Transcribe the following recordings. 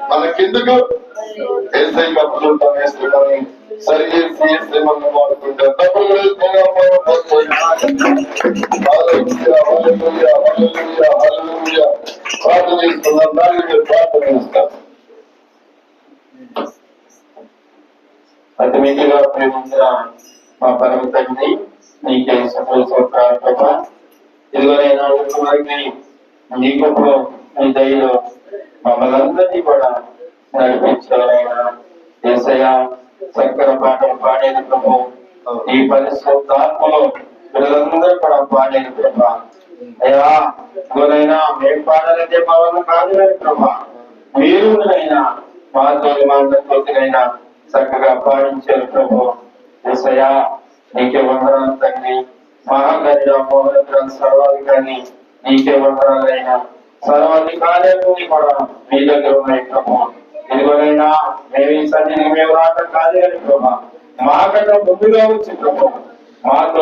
మన కిందకు ఎస్ఐ కప్పులు వేసుకుంటాను సరిగ్గా సిఎస్ఐ మనం వాడుకుంటాం తప్పులు ప్రార్థన చేస్తున్నారు దాన్ని మీరు ప్రార్థన చేస్తారు. అతి మిగిలిగా ప్రేమించిన మా పరమ తండ్రి నీకే సఫల ఇదివరైనా వారికి నీ గొప్ప నీ దయలో మమ్మల్ని అందరినీ కూడా నడిపించారైనా ఏసయ్య చక్కర పాటలు పాడేది ప్రభు ఈ పరిశుద్ధాత్మలో పిల్లలందరూ కూడా పాడేది ప్రభా అయ్యా ఎవరైనా మేము పాడాలంటే మా వల్ల కాదు కానీ ప్రభా మీరు అయినా మాతో మాటైనా చక్కగా పాడించారు ప్రభు ఏసయ్య నీకే వందనాలు తండ్రి మహాగరి మోహన్ సర్వాధికారి నీకే వందనాలైనా సర్వాధికారులు కూడా మీ దగ్గర ఉన్నాయి ప్రభు ఇదిగోనైనా మేము ఈ సన్నిధికి మేము రావడం కాదు కానీ ప్రభా మాకన్నా ముందుగా వచ్చి ప్రభు మాతో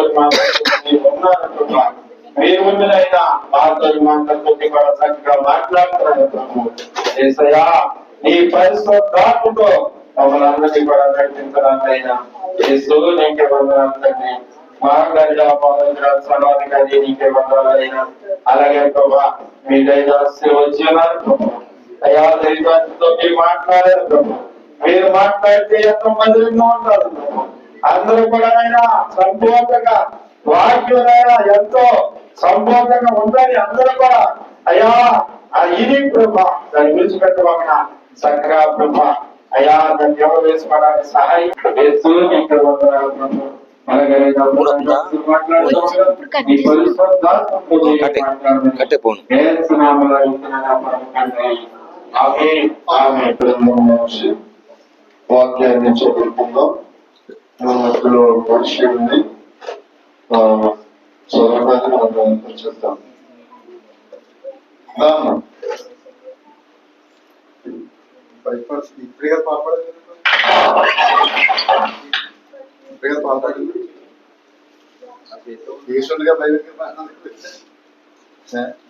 ఉన్నారు ప్రభా మీరు ముందునైనా మాతో మాటలతో కూడా చక్కగా మాట్లాడుతున్నారు ప్రభు ఏసయ్యా నీ పరిశుద్ధాత్మతో మమ్మల్ని అందరినీ కూడా నడిపించడానికైనా యేసు నీకే వందనాలు మహాగరిగా సర్వాధికారి నీకే వందనాలైనా అలాగే ప్రభా మీ దైవ వచ్చి ఉన్నారు ప్రభు అయ్యా దైవంతో మీరు మాట్లాడారు ప్రభు మీరు మాట్లాడితే ఎంతో మధురంగా ఉంటారు ప్రభు అందరూ కూడా అయినా సంపూర్ణంగా వాక్యులైనా ఎంతో సంపూర్ణంగా ఉందని అందరూ కూడా అయ్యా ఇది ప్రభా దాన్ని విడిచిపెట్టవలన చక్కగా ప్రభా అయ్యా దాన్ని ఎవరు వేసుకోవడానికి సహాయం వేస్తూ నీకు వందనాలు ప్రభు వాక్యాన్ని చదువుకుందాం. మధ్యలో మనిషి ఉంది చదవడానికి మనం చేస్తాం. ఇప్పుడే పాపడింది బయటకి